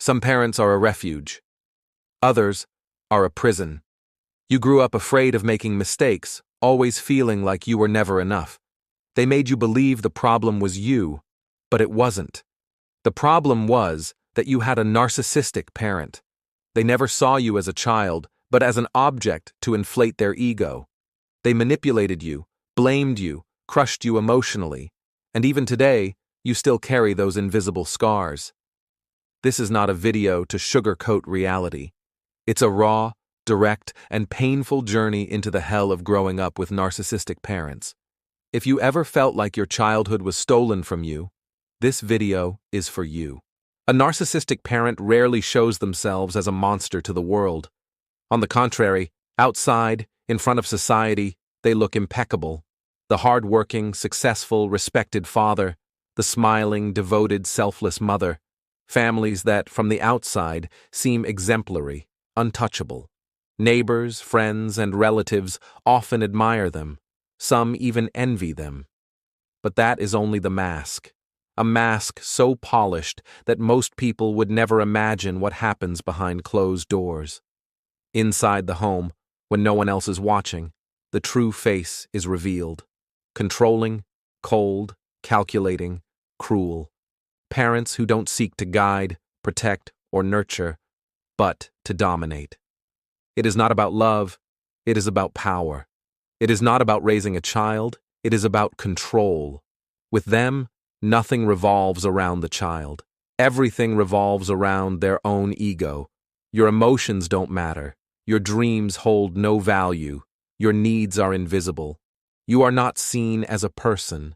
Some parents are a refuge. Others are a prison. You grew up afraid of making mistakes, always feeling like you were never enough. They made you believe the problem was you, but it wasn't. The problem was that you had a narcissistic parent. They never saw you as a child, but as an object to inflate their ego. They manipulated you, blamed you, crushed you emotionally, and even today, you still carry those invisible scars. This is not a video to sugarcoat reality. It's a raw, direct, and painful journey into the hell of growing up with narcissistic parents. If you ever felt like your childhood was stolen from you, this video is for you. A narcissistic parent rarely shows themselves as a monster to the world. On the contrary, outside, in front of society, they look impeccable. The hard-working, successful, respected father, the smiling, devoted, selfless mother. Families that, from the outside, seem exemplary, untouchable. Neighbors, friends, and relatives often admire them. Some even envy them. But that is only the mask. A mask so polished that most people would never imagine what happens behind closed doors. Inside the home, when no one else is watching, the true face is revealed. Controlling, cold, calculating, cruel. Parents who don't seek to guide, protect, or nurture, but to dominate. It is not about love, it is about power. It is not about raising a child, it is about control. With them, nothing revolves around the child. Everything revolves around their own ego. Your emotions don't matter. Your dreams hold no value. Your needs are invisible. You are not seen as a person,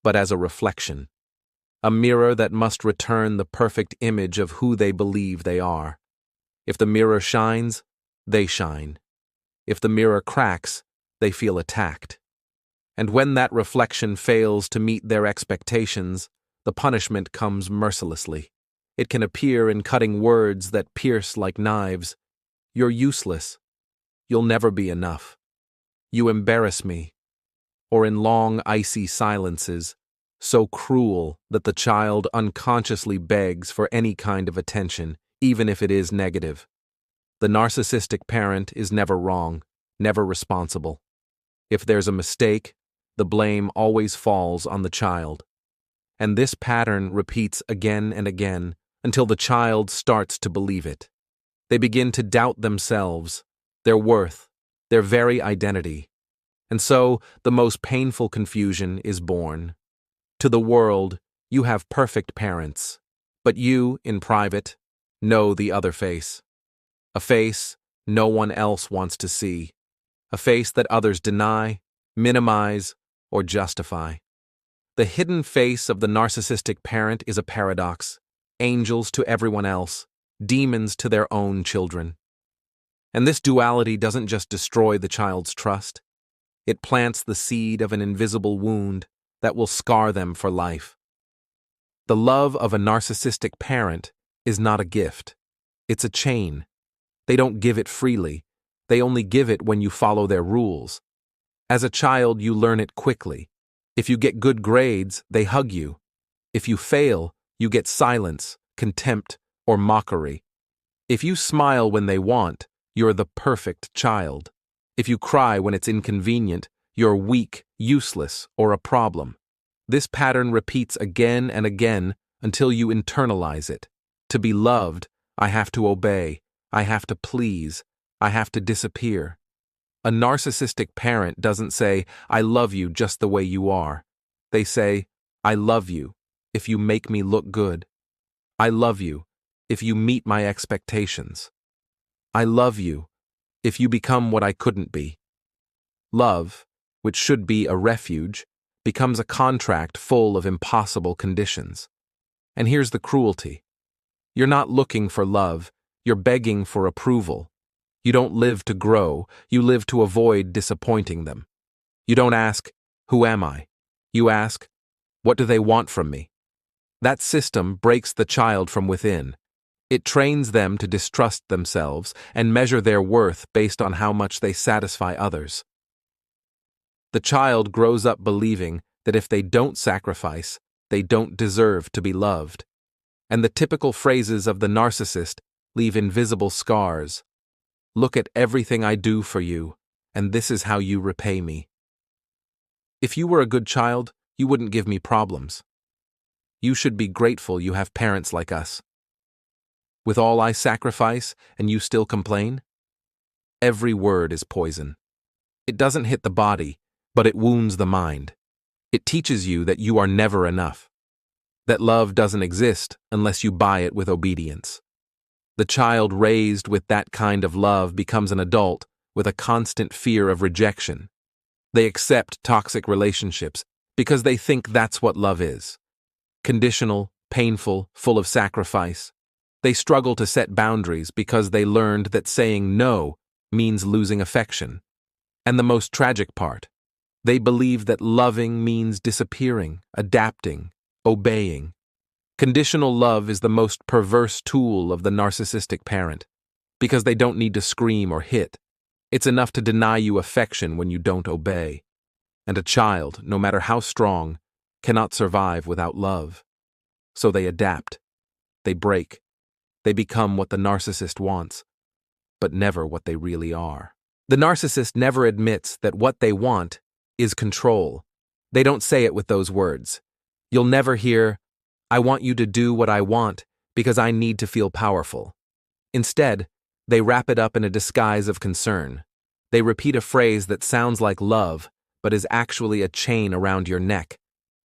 but as a reflection. A mirror that must return the perfect image of who they believe they are. If the mirror shines, they shine. If the mirror cracks, they feel attacked. And when that reflection fails to meet their expectations, the punishment comes mercilessly. It can appear in cutting words that pierce like knives. You're useless. You'll never be enough. You embarrass me. Or in long, icy silences, so cruel that the child unconsciously begs for any kind of attention, even if it is negative. The narcissistic parent is never wrong, never responsible. If there's a mistake, the blame always falls on the child. And this pattern repeats again and again until the child starts to believe it. They begin to doubt themselves, their worth, their very identity. And so the most painful confusion is born. To the world, you have perfect parents, but you, in private, know the other face. A face no one else wants to see. A face that others deny, minimize, or justify. The hidden face of the narcissistic parent is a paradox. Angels to everyone else, demons to their own children. And this duality doesn't just destroy the child's trust. It plants the seed of an invisible wound that will scar them for life. The love of a narcissistic parent is not a gift. It's a chain. They don't give it freely. They only give it when you follow their rules. As a child, you learn it quickly. If you get good grades, they hug you. If you fail, you get silence, contempt, or mockery. If you smile when they want, you're the perfect child. If you cry when it's inconvenient, you're weak, useless, or a problem. This pattern repeats again and again until you internalize it. To be loved, I have to obey, I have to please, I have to disappear. A narcissistic parent doesn't say, I love you just the way you are. They say, I love you if you make me look good. I love you if you meet my expectations. I love you if you become what I couldn't be. Love, which should be a refuge, becomes a contract full of impossible conditions. And here's the cruelty. You're not looking for love, you're begging for approval. You don't live to grow, you live to avoid disappointing them. You don't ask, who am I? You ask, what do they want from me? That system breaks the child from within. It trains them to distrust themselves and measure their worth based on how much they satisfy others. The child grows up believing that if they don't sacrifice, they don't deserve to be loved. And the typical phrases of the narcissist leave invisible scars. Look at everything I do for you, and this is how you repay me. If you were a good child, you wouldn't give me problems. You should be grateful you have parents like us. With all I sacrifice, and you still complain? Every word is poison. It doesn't hit the body, but it wounds the mind. It teaches you that you are never enough, that love doesn't exist unless you buy it with obedience. The child raised with that kind of love becomes an adult with a constant fear of rejection. They accept toxic relationships because they think that's what love is. Conditional, painful, full of sacrifice. They struggle to set boundaries because they learned that saying no means losing affection. And the most tragic part, they believe that loving means disappearing, adapting, obeying. Conditional love is the most perverse tool of the narcissistic parent, because they don't need to scream or hit. It's enough to deny you affection when you don't obey. And a child, no matter how strong, cannot survive without love. So they adapt. They break. They become what the narcissist wants, but never what they really are. The narcissist never admits that what they want is control. They don't say it with those words. You'll never hear, "I want you to do what I want because I need to feel powerful." Instead, they wrap it up in a disguise of concern. They repeat a phrase that sounds like love, but is actually a chain around your neck.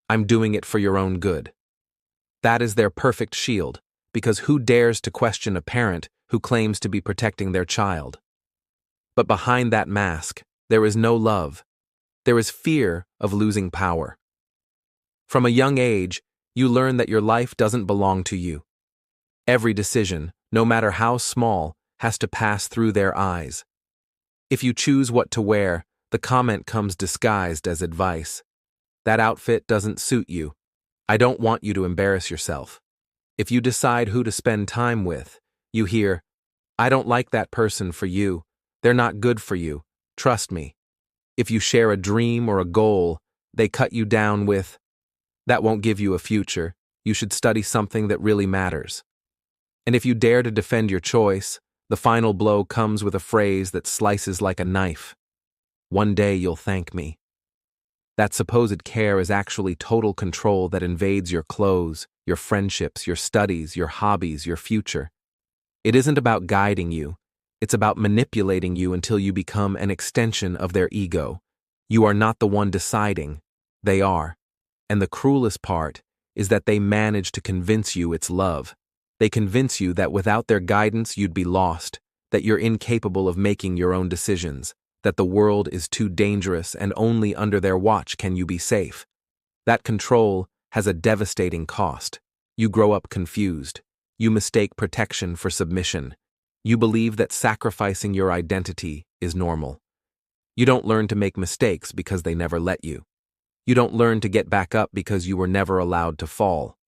"I'm doing it for your own good." That is their perfect shield, because who dares to question a parent who claims to be protecting their child? But behind that mask, there is no love. There is fear of losing power. From a young age, you learn that your life doesn't belong to you. Every decision, no matter how small, has to pass through their eyes. If you choose what to wear, the comment comes disguised as advice. "That outfit doesn't suit you. I don't want you to embarrass yourself." If you decide who to spend time with, you hear, "I don't like that person for you. They're not good for you. Trust me." If you share a dream or a goal, they cut you down with, "That won't give you a future. You should study something that really matters." And if you dare to defend your choice, the final blow comes with a phrase that slices like a knife. "One day you'll thank me." That supposed care is actually total control that invades your clothes, your friendships, your studies, your hobbies, your future. It isn't about guiding you. It's about manipulating you until you become an extension of their ego. You are not the one deciding. They are. And the cruelest part is that they manage to convince you it's love. They convince you that without their guidance you'd be lost, that you're incapable of making your own decisions, that the world is too dangerous and only under their watch can you be safe. That control has a devastating cost. You grow up confused. You mistake protection for submission. You believe that sacrificing your identity is normal. You don't learn to make mistakes because they never let you. You don't learn to get back up because you were never allowed to fall.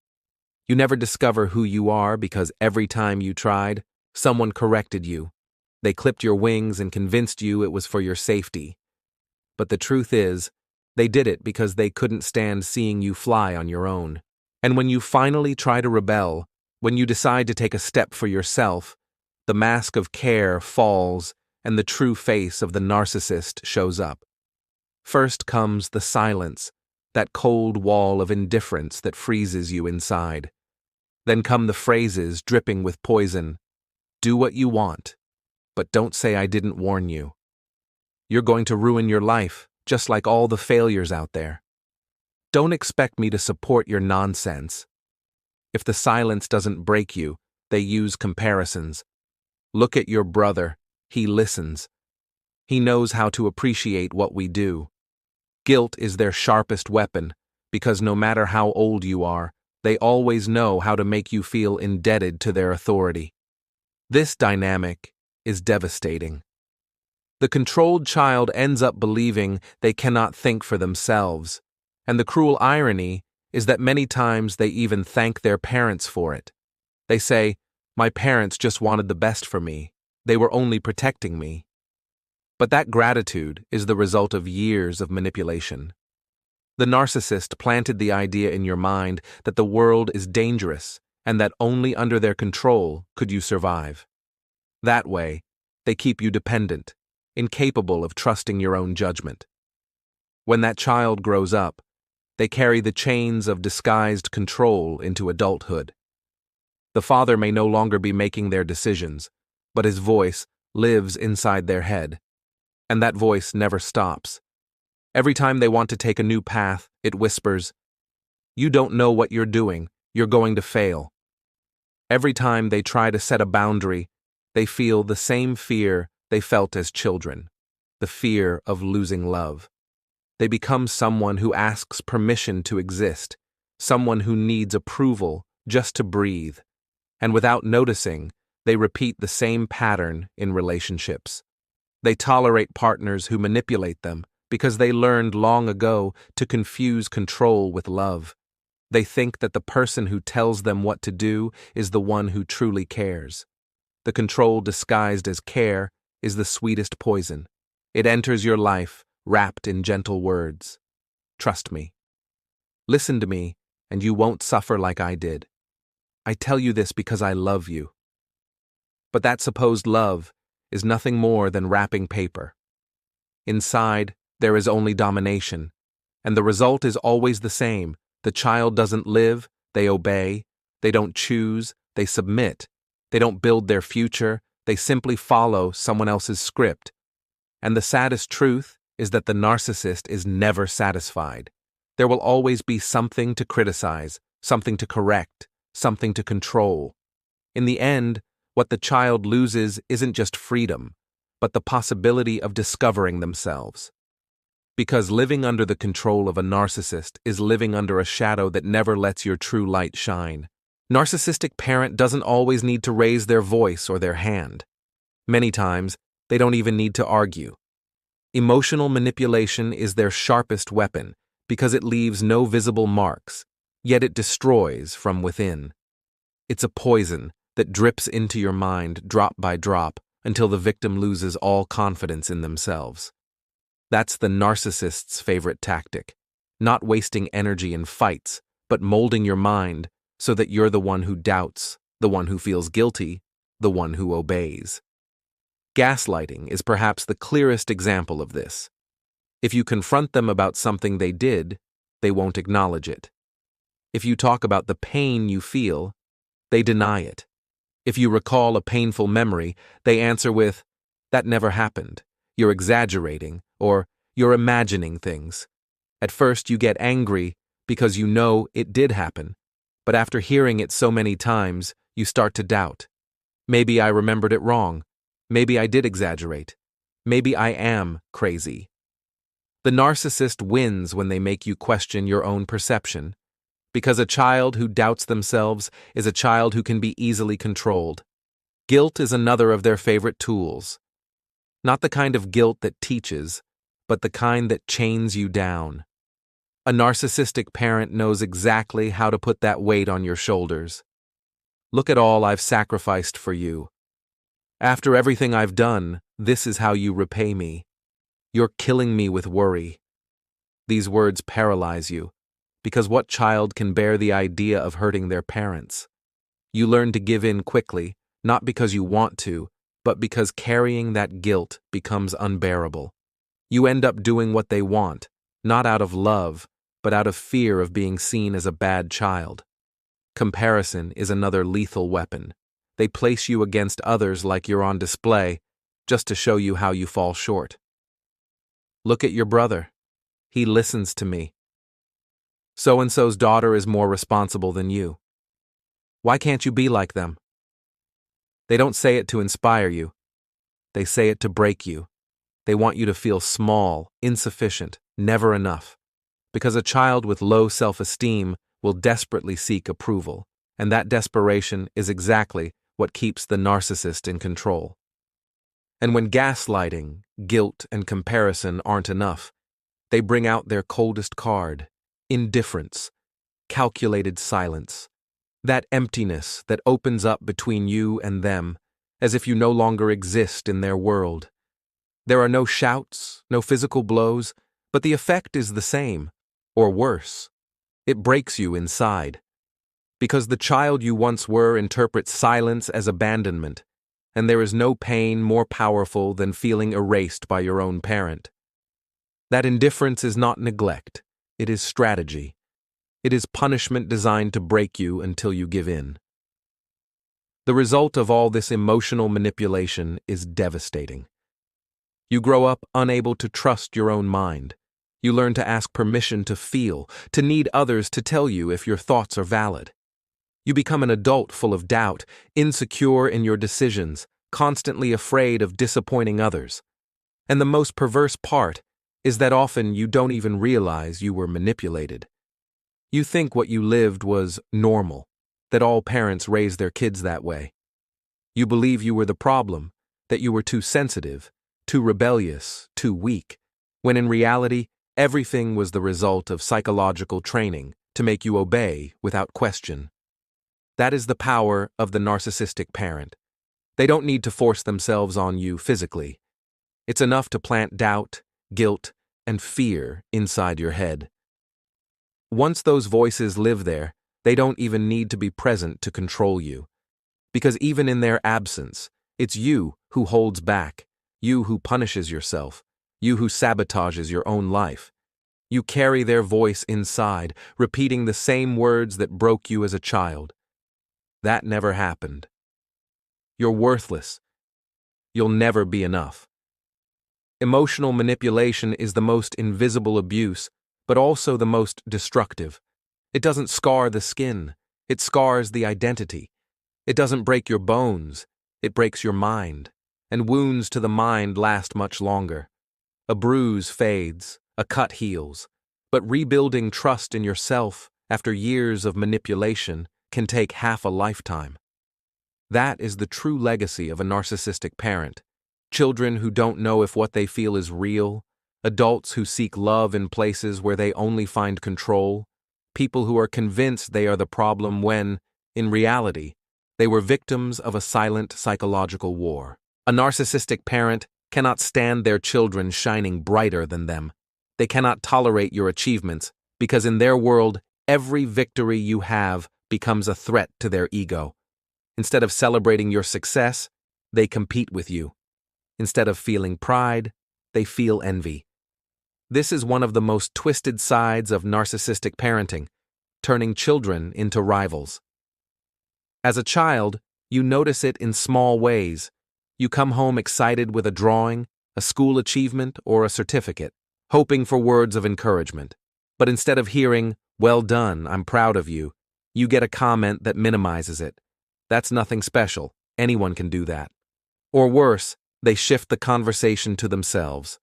You never discover who you are because every time you tried, someone corrected you. They clipped your wings and convinced you it was for your safety. But the truth is, they did it because they couldn't stand seeing you fly on your own. And when you finally try to rebel, when you decide to take a step for yourself, the mask of care falls and the true face of the narcissist shows up. First comes the silence, that cold wall of indifference that freezes you inside. Then come the phrases dripping with poison. "Do what you want, but don't say I didn't warn you. You're going to ruin your life, just like all the failures out there. Don't expect me to support your nonsense." If the silence doesn't break you, they use comparisons. "Look at your brother. He listens. He knows how to appreciate what we do." Guilt is their sharpest weapon, because no matter how old you are, they always know how to make you feel indebted to their authority. This dynamic is devastating. The controlled child ends up believing they cannot think for themselves, and the cruel irony is that many times they even thank their parents for it. They say, "My parents just wanted the best for me. They were only protecting me." But that gratitude is the result of years of manipulation. The narcissist planted the idea in your mind that the world is dangerous and that only under their control could you survive. That way, they keep you dependent, incapable of trusting your own judgment. When that child grows up, they carry the chains of disguised control into adulthood. The father may no longer be making their decisions, but his voice lives inside their head, and that voice never stops. Every time they want to take a new path, it whispers, "You don't know what you're doing, you're going to fail." Every time they try to set a boundary, they feel the same fear they felt as children, the fear of losing love. They become someone who asks permission to exist, someone who needs approval just to breathe, and without noticing, they repeat the same pattern in relationships. They tolerate partners who manipulate them because they learned long ago to confuse control with love. They think that the person who tells them what to do is the one who truly cares. The control disguised as care is the sweetest poison. It enters your life wrapped in gentle words. Trust me. Listen to me, and you won't suffer like I did. I tell you this because I love you. But that supposed love is nothing more than wrapping paper. Inside, there is only domination, and the result is always the same. The child doesn't live, they obey. They don't choose, they submit. They don't build their future, they simply follow someone else's script. And the saddest truth is that the narcissist is never satisfied. There will always be something to criticize, something to correct, something to control. In the end, what the child loses isn't just freedom, but the possibility of discovering themselves. Because living under the control of a narcissist is living under a shadow that never lets your true light shine. Narcissistic parent doesn't always need to raise their voice or their hand. Many times, they don't even need to argue. Emotional manipulation is their sharpest weapon because it leaves no visible marks, yet it destroys from within. It's a poison that drips into your mind drop by drop until the victim loses all confidence in themselves. That's the narcissist's favorite tactic, not wasting energy in fights, but molding your mind so that you're the one who doubts, the one who feels guilty, the one who obeys. Gaslighting is perhaps the clearest example of this. If you confront them about something they did, they won't acknowledge it. If you talk about the pain you feel, they deny it. If you recall a painful memory, they answer with, "That never happened. You're exaggerating," or "You're imagining things." At first you get angry because you know it did happen, but after hearing it so many times, you start to doubt. Maybe I remembered it wrong. Maybe I did exaggerate. Maybe I am crazy. The narcissist wins when they make you question your own perception, because a child who doubts themselves is a child who can be easily controlled. Guilt is another of their favorite tools. Not the kind of guilt that teaches, but the kind that chains you down. A narcissistic parent knows exactly how to put that weight on your shoulders. Look at all I've sacrificed for you. After everything I've done, this is how you repay me. You're killing me with worry. These words paralyze you, because what child can bear the idea of hurting their parents? You learn to give in quickly, not because you want to, but because carrying that guilt becomes unbearable. You end up doing what they want, not out of love, but out of fear of being seen as a bad child. Comparison is another lethal weapon. They place you against others like you're on display, just to show you how you fall short. Look at your brother. He listens to me. So-and-so's daughter is more responsible than you. Why can't you be like them? They don't say it to inspire you. They say it to break you. They want you to feel small, insufficient, never enough. Because a child with low self-esteem will desperately seek approval, and that desperation is exactly what keeps the narcissist in control. And when gaslighting, guilt, and comparison aren't enough, they bring out their coldest card, indifference, calculated silence, that emptiness that opens up between you and them, as if you no longer exist in their world. There are no shouts, no physical blows, but the effect is the same, or worse. It breaks you inside. Because the child you once were interprets silence as abandonment, and there is no pain more powerful than feeling erased by your own parent. That indifference is not neglect, it is strategy. It is punishment designed to break you until you give in. The result of all this emotional manipulation is devastating. You grow up unable to trust your own mind. You learn to ask permission to feel, to need others to tell you if your thoughts are valid. You become an adult full of doubt, insecure in your decisions, constantly afraid of disappointing others. And the most perverse part is that often you don't even realize you were manipulated. You think what you lived was normal, that all parents raise their kids that way. You believe you were the problem, that you were too sensitive, too rebellious, too weak, when in reality, everything was the result of psychological training to make you obey without question. That is the power of the narcissistic parent. They don't need to force themselves on you physically. It's enough to plant doubt, guilt, and fear inside your head. Once those voices live there, they don't even need to be present to control you. Because even in their absence, it's you who holds back, you who punishes yourself, you who sabotages your own life. You carry their voice inside, repeating the same words that broke you as a child. That never happened. You're worthless. You'll never be enough. Emotional manipulation is the most invisible abuse, but also the most destructive. It doesn't scar the skin, it scars the identity. It doesn't break your bones, it breaks your mind. And wounds to the mind last much longer. A bruise fades, a cut heals, but rebuilding trust in yourself after years of manipulation can take half a lifetime. That is the true legacy of a narcissistic parent. Children who don't know if what they feel is real, adults who seek love in places where they only find control, people who are convinced they are the problem when, in reality, they were victims of a silent psychological war. A narcissistic parent cannot stand their children shining brighter than them. They cannot tolerate your achievements because in their world, every victory you have becomes a threat to their ego. Instead of celebrating your success, they compete with you. Instead of feeling pride, they feel envy. This is one of the most twisted sides of narcissistic parenting, turning children into rivals. As a child, you notice it in small ways. You come home excited with a drawing, a school achievement, or a certificate, hoping for words of encouragement. But instead of hearing, "Well done, I'm proud of you," you get a comment that minimizes it. "That's nothing special, anyone can do that." Or worse, they shift the conversation to themselves.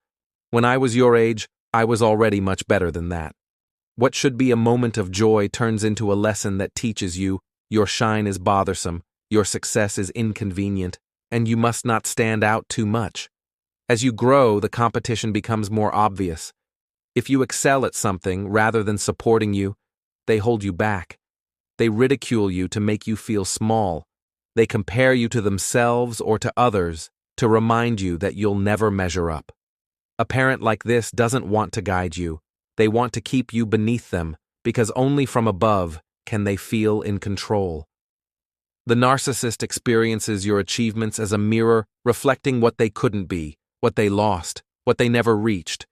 "When I was your age, I was already much better than that." What should be a moment of joy turns into a lesson that teaches you your shine is bothersome, your success is inconvenient, and you must not stand out too much. As you grow, the competition becomes more obvious. If you excel at something rather than supporting you, they hold you back. They ridicule you to make you feel small. They compare you to themselves or to others to remind you that you'll never measure up. A parent like this doesn't want to guide you. They want to keep you beneath them because only from above can they feel in control. The narcissist experiences your achievements as a mirror reflecting what they couldn't be, what they lost, what they never reached,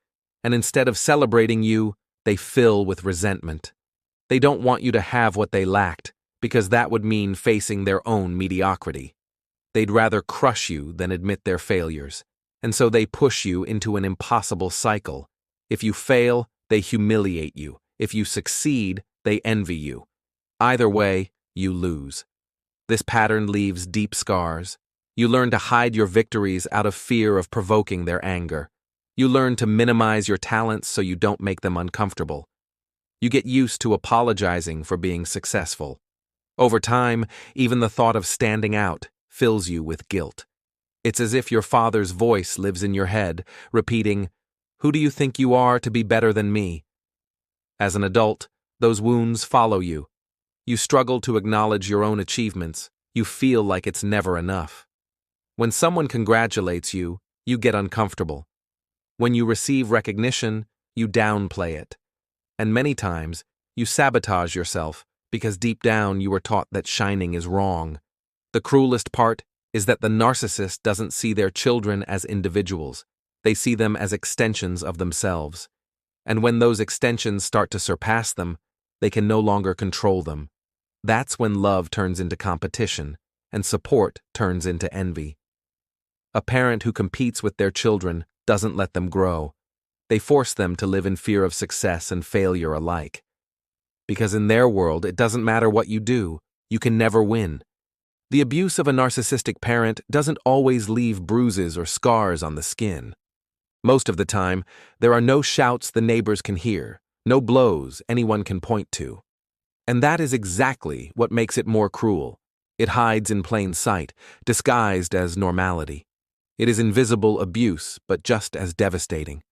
and instead of celebrating you, they fill with resentment. They don't want you to have what they lacked, because that would mean facing their own mediocrity. They'd rather crush you than admit their failures, and so they push you into an impossible cycle. If you fail, they humiliate you. If you succeed, they envy you. Either way, you lose. This pattern leaves deep scars. You learn to hide your victories out of fear of provoking their anger. You learn to minimize your talents so you don't make them uncomfortable. You get used to apologizing for being successful. Over time, even the thought of standing out fills you with guilt. It's as if your father's voice lives in your head, repeating, "Who do you think you are to be better than me?" As an adult, those wounds follow you. You struggle to acknowledge your own achievements. You feel like it's never enough. When someone congratulates you, you get uncomfortable. When you receive recognition, you downplay it. And many times, you sabotage yourself because deep down you were taught that shining is wrong. The cruelest part is that the narcissist doesn't see their children as individuals. They see them as extensions of themselves. And when those extensions start to surpass them, they can no longer control them. That's when love turns into competition, and support turns into envy. A parent who competes with their children doesn't let them grow. They force them to live in fear of success and failure alike. Because in their world, it doesn't matter what you do, you can never win. The abuse of a narcissistic parent doesn't always leave bruises or scars on the skin. Most of the time, there are no shouts the neighbors can hear, no blows anyone can point to. And that is exactly what makes it more cruel. It hides in plain sight, disguised as normality. It is invisible abuse, but just as devastating.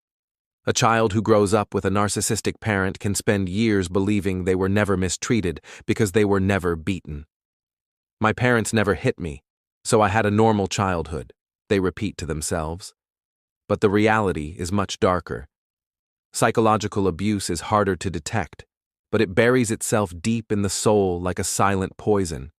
A child who grows up with a narcissistic parent can spend years believing they were never mistreated because they were never beaten. My parents never hit me, so I had a normal childhood, they repeat to themselves. But the reality is much darker. Psychological abuse is harder to detect, but it buries itself deep in the soul like a silent poison.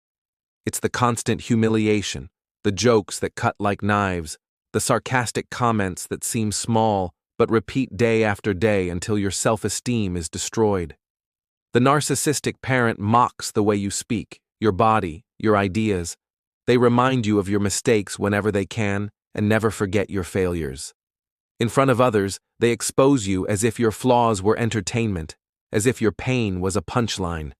It's the constant humiliation, the jokes that cut like knives, the sarcastic comments that seem small but repeat day after day until your self-esteem is destroyed. The narcissistic parent mocks the way you speak, your body, your ideas. They remind you of your mistakes whenever they can and never forget your failures. In front of others, they expose you as if your flaws were entertainment, as if your pain was a punchline.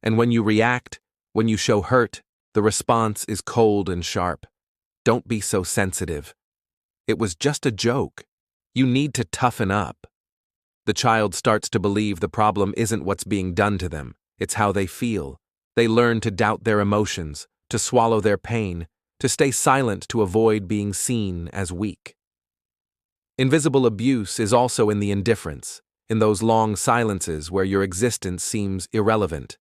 And when you react, when you show hurt, the response is cold and sharp. Don't be so sensitive. It was just a joke. You need to toughen up. The child starts to believe the problem isn't what's being done to them, it's how they feel. They learn to doubt their emotions, to swallow their pain, to stay silent to avoid being seen as weak. Invisible abuse is also in the indifference, in those long silences where your existence seems irrelevant.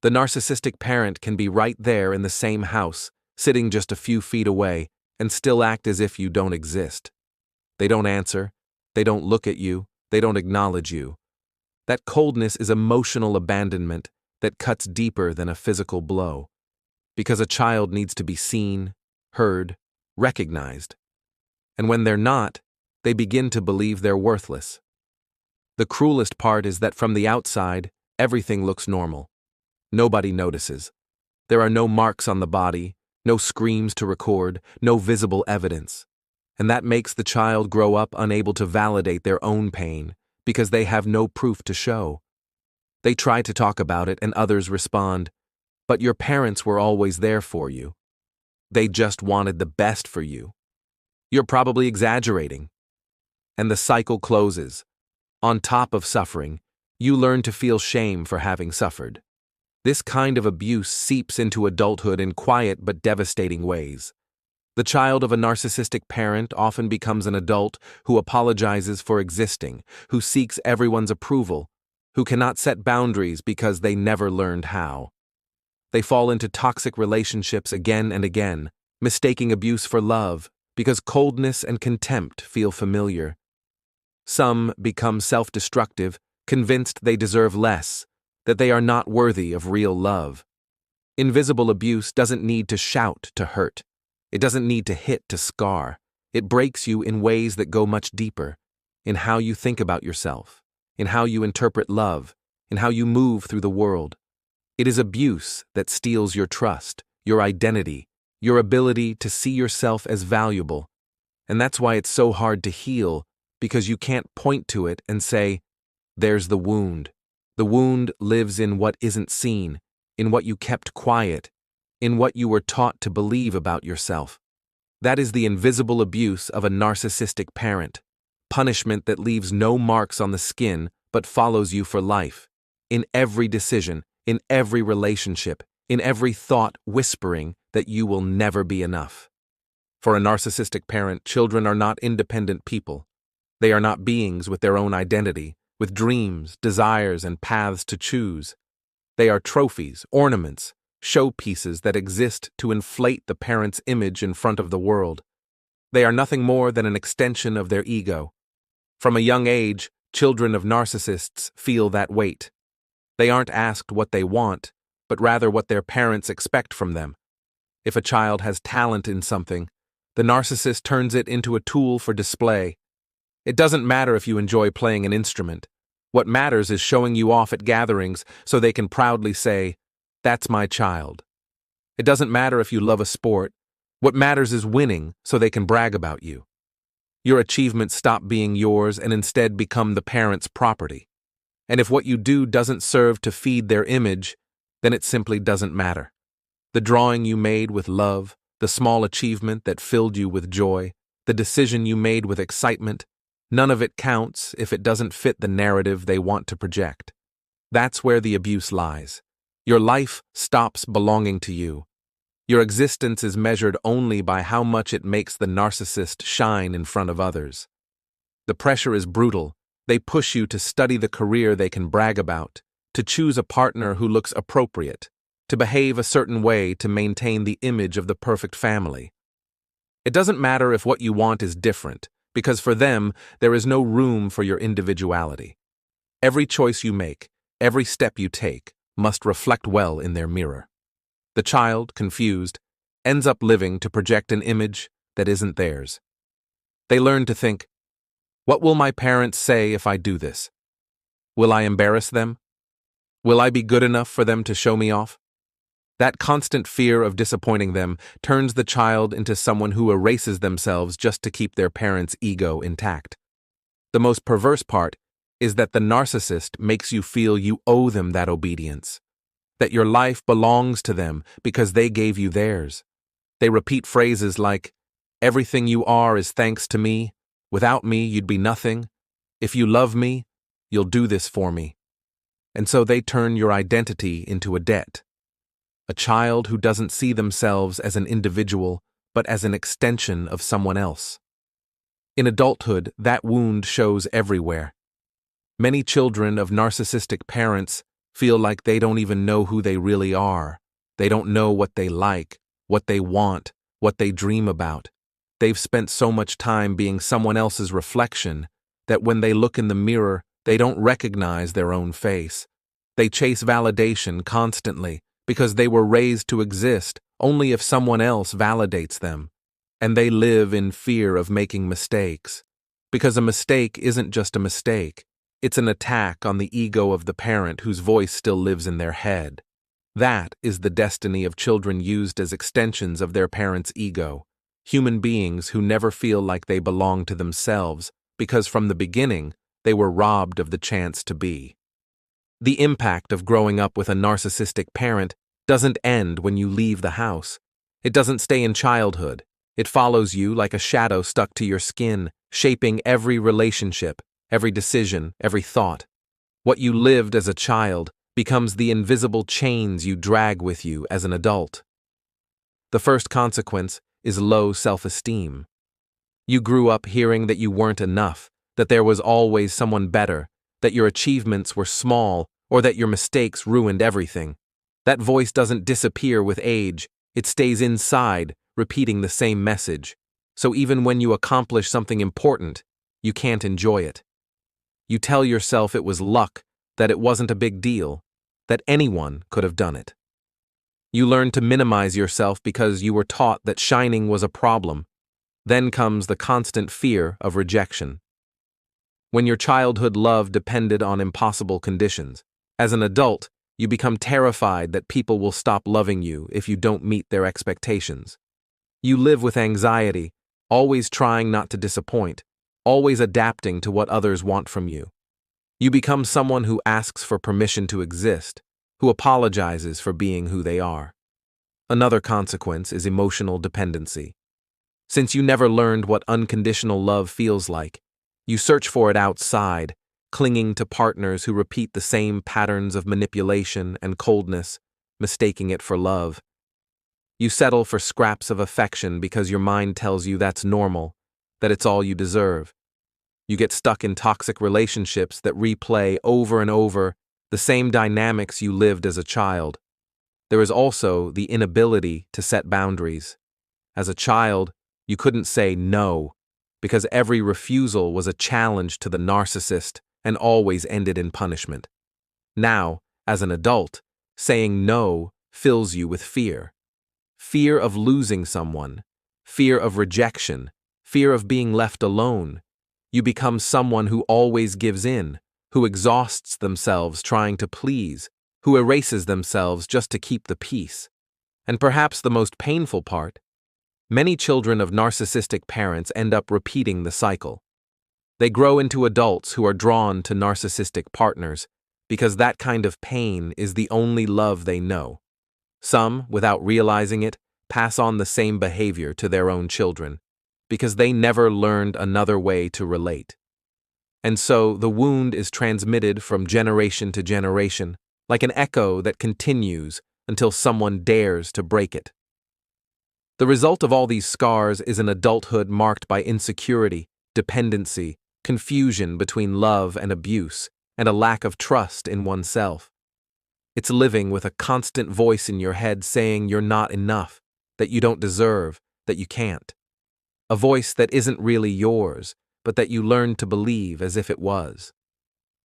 The narcissistic parent can be right there in the same house, sitting just a few feet away, and still act as if you don't exist. They don't answer, they don't look at you, they don't acknowledge you. That coldness is emotional abandonment that cuts deeper than a physical blow. Because a child needs to be seen, heard, recognized. And when they're not, they begin to believe they're worthless. The cruelest part is that from the outside, everything looks normal. Nobody notices. There are no marks on the body, no screams to record, no visible evidence. And that makes the child grow up unable to validate their own pain because they have no proof to show. They try to talk about it and others respond, "But your parents were always there for you. They just wanted the best for you. You're probably exaggerating." And the cycle closes. On top of suffering, you learn to feel shame for having suffered. This kind of abuse seeps into adulthood in quiet but devastating ways. The child of a narcissistic parent often becomes an adult who apologizes for existing, who seeks everyone's approval, who cannot set boundaries because they never learned how. They fall into toxic relationships again and again, mistaking abuse for love because coldness and contempt feel familiar. Some become self-destructive, convinced they deserve less, that they are not worthy of real love. Invisible abuse doesn't need to shout to hurt. It doesn't need to hit to scar. It breaks you in ways that go much deeper, in how you think about yourself, in how you interpret love, in how you move through the world. It is abuse that steals your trust, your identity, your ability to see yourself as valuable. And that's why it's so hard to heal, because you can't point to it and say, "There's the wound." The wound lives in what isn't seen, in what you kept quiet, in what you were taught to believe about yourself. That is the invisible abuse of a narcissistic parent. Punishment that leaves no marks on the skin but follows you for life. In every decision, in every relationship, in every thought whispering that you will never be enough. For a narcissistic parent, children are not independent people. They are not beings with their own identity, with dreams, desires, and paths to choose. They are trophies, ornaments, showpieces that exist to inflate the parent's image in front of the world. They are nothing more than an extension of their ego. From a young age, children of narcissists feel that weight. They aren't asked what they want, but rather what their parents expect from them. If a child has talent in something, the narcissist turns it into a tool for display. It doesn't matter if you enjoy playing an instrument. What matters is showing you off at gatherings so they can proudly say, "That's my child." It doesn't matter if you love a sport. What matters is winning so they can brag about you. Your achievements stop being yours and instead become the parent's property. And if what you do doesn't serve to feed their image, then it simply doesn't matter. The drawing you made with love, the small achievement that filled you with joy, the decision you made with excitement, none of it counts if it doesn't fit the narrative they want to project. That's where the abuse lies. Your life stops belonging to you. Your existence is measured only by how much it makes the narcissist shine in front of others. The pressure is brutal. They push you to study the career they can brag about, to choose a partner who looks appropriate, to behave a certain way to maintain the image of the perfect family. It doesn't matter if what you want is different, because for them, there is no room for your individuality. Every choice you make, every step you take, must reflect well in their mirror. The child, confused, ends up living to project an image that isn't theirs. They learn to think, "What will my parents say if I do this? Will I embarrass them? Will I be good enough for them to show me off?" That constant fear of disappointing them turns the child into someone who erases themselves just to keep their parents' ego intact. The most perverse part is that the narcissist makes you feel you owe them that obedience, that your life belongs to them because they gave you theirs. They repeat phrases like, "Everything you are is thanks to me. Without me, you'd be nothing. If you love me, you'll do this for me." And so they turn your identity into a debt. A child who doesn't see themselves as an individual, but as an extension of someone else. In adulthood, that wound shows everywhere. Many children of narcissistic parents feel like they don't even know who they really are. They don't know what they like, what they want, what they dream about. They've spent so much time being someone else's reflection that when they look in the mirror, they don't recognize their own face. They chase validation constantly because they were raised to exist only if someone else validates them. And they live in fear of making mistakes. Because a mistake isn't just a mistake. It's an attack on the ego of the parent whose voice still lives in their head. That is the destiny of children used as extensions of their parents' ego. Human beings who never feel like they belong to themselves because from the beginning they were robbed of the chance to be. The impact of growing up with a narcissistic parent doesn't end when you leave the house. It doesn't stay in childhood. It follows you like a shadow stuck to your skin, shaping every relationship, every decision, every thought. What you lived as a child becomes the invisible chains you drag with you as an adult. The first consequence is low self-esteem. You grew up hearing that you weren't enough, that there was always someone better, that your achievements were small, or that your mistakes ruined everything. That voice doesn't disappear with age, it stays inside, repeating the same message. So even when you accomplish something important, you can't enjoy it. You tell yourself it was luck, that it wasn't a big deal, that anyone could have done it. You learn to minimize yourself because you were taught that shining was a problem. Then comes the constant fear of rejection. When your childhood love depended on impossible conditions, as an adult, you become terrified that people will stop loving you if you don't meet their expectations. You live with anxiety, always trying not to disappoint, always adapting to what others want from you. You become someone who asks for permission to exist, who apologizes for being who they are. Another consequence is emotional dependency. Since you never learned what unconditional love feels like, you search for it outside, clinging to partners who repeat the same patterns of manipulation and coldness, mistaking it for love. You settle for scraps of affection because your mind tells you that's normal, that it's all you deserve. You get stuck in toxic relationships that replay over and over the same dynamics you lived as a child. There is also the inability to set boundaries. As a child, you couldn't say no, because every refusal was a challenge to the narcissist and always ended in punishment. Now, as an adult, Saying no fills you with fear. Fear of losing someone, fear of rejection, fear of being left alone. You become someone who always gives in, who exhausts themselves trying to please, who erases themselves just to keep the peace. And perhaps the most painful part, many children of narcissistic parents end up repeating the cycle. They grow into adults who are drawn to narcissistic partners because that kind of pain is the only love they know. Some, without realizing it, pass on the same behavior to their own children because they never learned another way to relate. And so the wound is transmitted from generation to generation, like an echo that continues until someone dares to break it. The result of all these scars is an adulthood marked by insecurity, dependency, confusion between love and abuse, and a lack of trust in oneself. It's living with a constant voice in your head saying you're not enough, that you don't deserve, that you can't. A voice that isn't really yours, but that you learned to believe as if it was.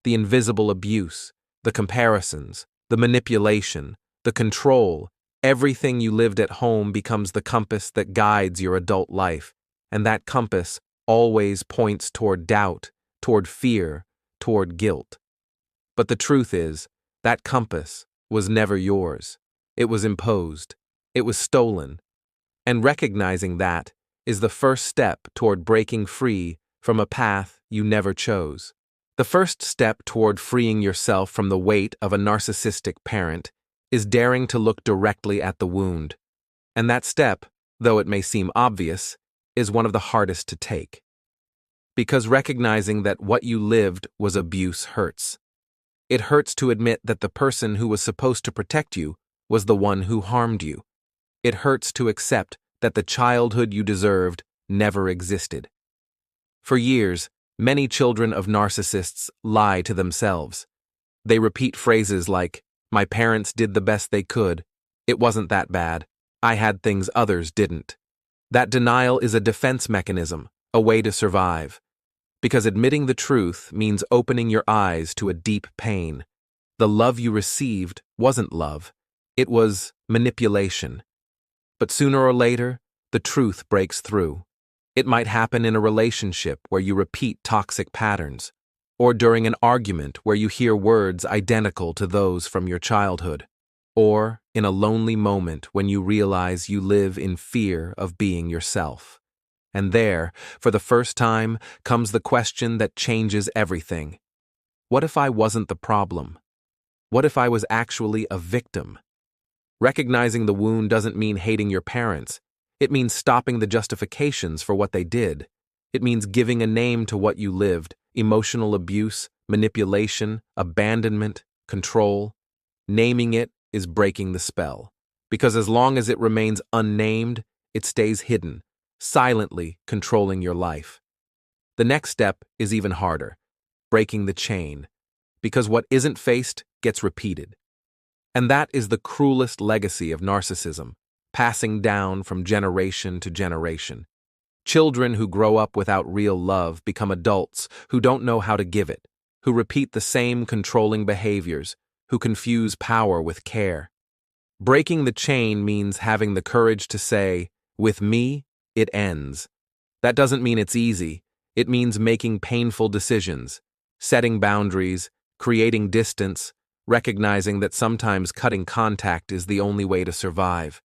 The invisible abuse, the comparisons, the manipulation, the control, everything you lived at home becomes the compass that guides your adult life, and that compass always points toward doubt, toward fear, toward guilt. But the truth is, that compass was never yours. It was imposed. It was stolen. And recognizing that is the first step toward breaking free from a path you never chose. The first step toward freeing yourself from the weight of a narcissistic parent is daring to look directly at the wound. And that step, though it may seem obvious, is one of the hardest to take. Because recognizing that what you lived was abuse hurts. It hurts to admit that the person who was supposed to protect you was the one who harmed you. It hurts to accept that the childhood you deserved never existed. For years, many children of narcissists lie to themselves. They repeat phrases like, "My parents did the best they could. It wasn't that bad. I had things others didn't." That denial is a defense mechanism, a way to survive. Because admitting the truth means opening your eyes to a deep pain. The love you received wasn't love. It was manipulation. But sooner or later, the truth breaks through. It might happen in a relationship where you repeat toxic patterns, or during an argument where you hear words identical to those from your childhood, or in a lonely moment when you realize you live in fear of being yourself. And there, for the first time, comes the question that changes everything. What if I wasn't the problem? What if I was actually a victim? Recognizing the wound doesn't mean hating your parents. It means stopping the justifications for what they did. It means giving a name to what you lived: emotional abuse, manipulation, abandonment, control. Naming it is breaking the spell. Because as long as it remains unnamed, it stays hidden, silently controlling your life. The next step is even harder: breaking the chain. Because what isn't faced gets repeated. And that is the cruelest legacy of narcissism, passing down from generation to generation. Children who grow up without real love become adults who don't know how to give it, who repeat the same controlling behaviors, who confuse power with care. Breaking the chain means having the courage to say, "With me, it ends." That doesn't mean it's easy. It means making painful decisions, setting boundaries, creating distance, recognizing that sometimes cutting contact is the only way to survive.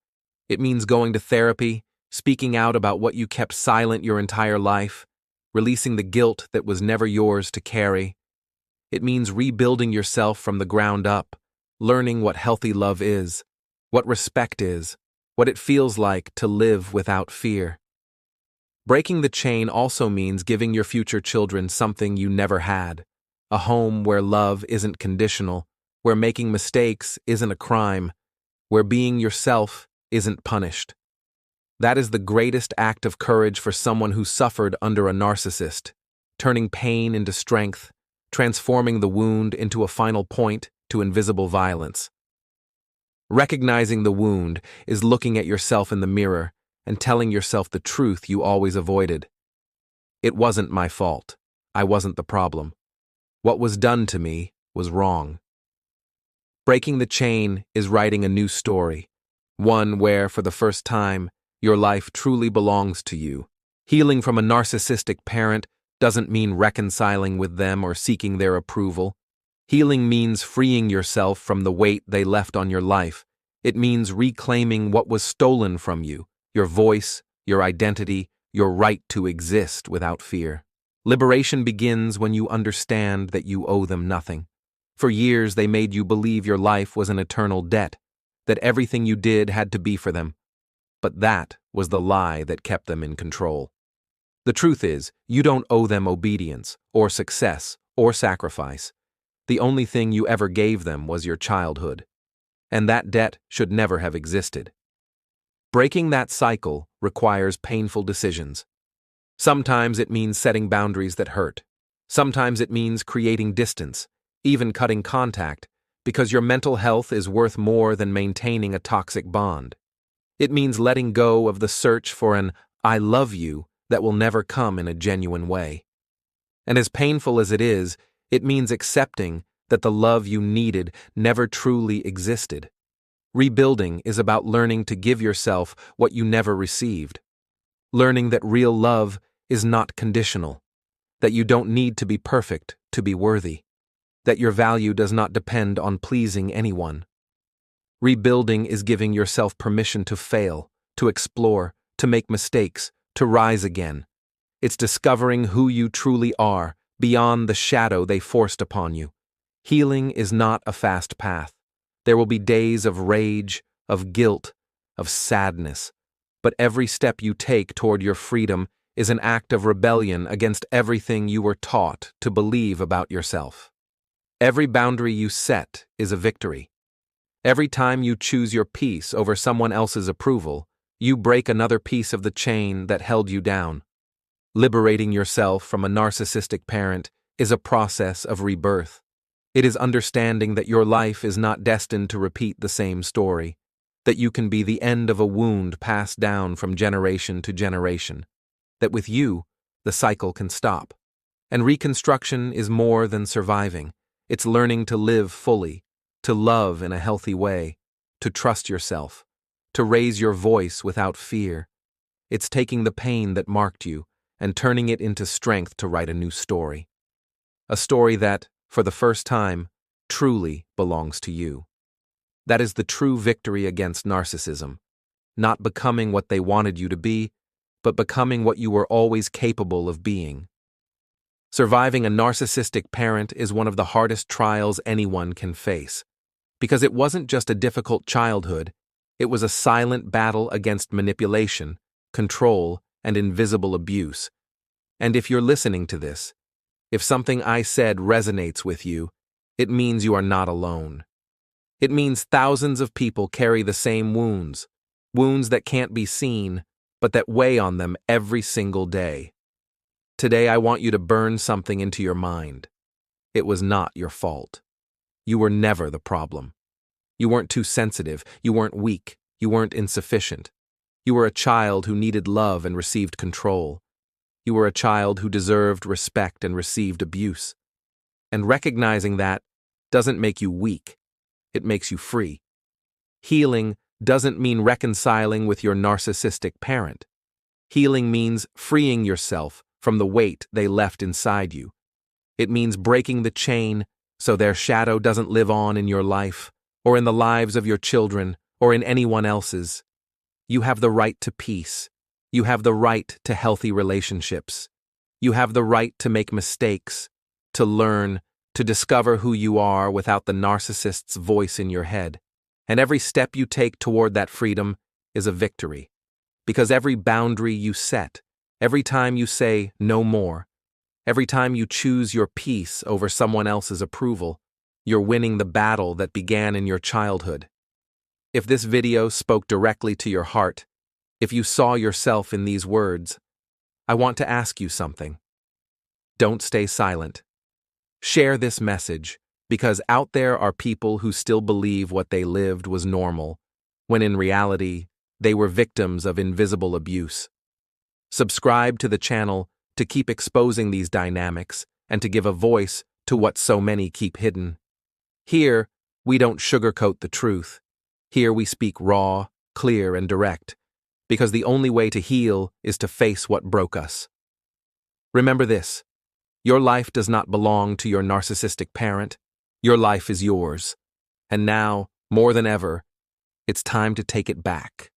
It means going to therapy, speaking out about what you kept silent your entire life, releasing the guilt that was never yours to carry. It means rebuilding yourself from the ground up, learning what healthy love is, what respect is, what it feels like to live without fear. Breaking the chain also means giving your future children something you never had: a home where love isn't conditional, where making mistakes isn't a crime, where being yourself isn't punished. That is the greatest act of courage for someone who suffered under a narcissist, turning pain into strength, transforming the wound into a final point to invisible violence. Recognizing the wound is looking at yourself in the mirror and telling yourself the truth you always avoided. It wasn't my fault. I wasn't the problem. What was done to me was wrong. Breaking the chain is writing a new story, one where, for the first time, your life truly belongs to you. Healing from a narcissistic parent doesn't mean reconciling with them or seeking their approval. Healing means freeing yourself from the weight they left on your life. It means reclaiming what was stolen from you, your voice, your identity, your right to exist without fear. Liberation begins when you understand that you owe them nothing. For years, they made you believe your life was an eternal debt, that everything you did had to be for them. But that was the lie that kept them in control. The truth is, you don't owe them obedience, or success, or sacrifice. The only thing you ever gave them was your childhood. And that debt should never have existed. Breaking that cycle requires painful decisions. Sometimes it means setting boundaries that hurt. Sometimes it means creating distance, even cutting contact, because your mental health is worth more than maintaining a toxic bond. It means letting go of the search for an "I love you" that will never come in a genuine way. And as painful as it is, it means accepting that the love you needed never truly existed. Rebuilding is about learning to give yourself what you never received. Learning that real love is not conditional, that you don't need to be perfect to be worthy, that your value does not depend on pleasing anyone. Rebuilding is giving yourself permission to fail, to explore, to make mistakes, to rise again. It's discovering who you truly are, beyond the shadow they forced upon you. Healing is not a fast path. There will be days of rage, of guilt, of sadness. But every step you take toward your freedom is an act of rebellion against everything you were taught to believe about yourself. Every boundary you set is a victory. Every time you choose your peace over someone else's approval, you break another piece of the chain that held you down. Liberating yourself from a narcissistic parent is a process of rebirth. It is understanding that your life is not destined to repeat the same story, that you can be the end of a wound passed down from generation to generation, that with you, the cycle can stop. And reconstruction is more than surviving. It's learning to live fully, to love in a healthy way, to trust yourself, to raise your voice without fear. It's taking the pain that marked you and turning it into strength to write a new story. A story that, for the first time, truly belongs to you. That is the true victory against narcissism, not becoming what they wanted you to be, but becoming what you were always capable of being. Surviving a narcissistic parent is one of the hardest trials anyone can face, because it wasn't just a difficult childhood, it was a silent battle against manipulation, control, and invisible abuse. And if you're listening to this, if something I said resonates with you, it means you are not alone. It means thousands of people carry the same wounds, wounds that can't be seen, but that weigh on them every single day. Today I want you to burn something into your mind. It was not your fault. You were never the problem. You weren't too sensitive, you weren't weak, you weren't insufficient. You were a child who needed love and received control. You were a child who deserved respect and received abuse. And recognizing that doesn't make you weak, it makes you free. Healing doesn't mean reconciling with your narcissistic parent. Healing means freeing yourself from the weight they left inside you. It means breaking the chain so their shadow doesn't live on in your life, or in the lives of your children, or in anyone else's. You have the right to peace. You have the right to healthy relationships. You have the right to make mistakes, to learn, to discover who you are without the narcissist's voice in your head. And every step you take toward that freedom is a victory. Because every boundary you set, every time you say no more, every time you choose your peace over someone else's approval, you're winning the battle that began in your childhood. If this video spoke directly to your heart, if you saw yourself in these words, I want to ask you something. Don't stay silent. Share this message, because out there are people who still believe what they lived was normal, when in reality, they were victims of invisible abuse. Subscribe to the channel to keep exposing these dynamics and to give a voice to what so many keep hidden. Here, We don't sugarcoat the truth. Here we speak raw, clear, and direct, because the only way to heal is to face what broke us. Remember this: your life does not belong to your narcissistic parent. Your life is yours. And now, more than ever, it's time to take it back.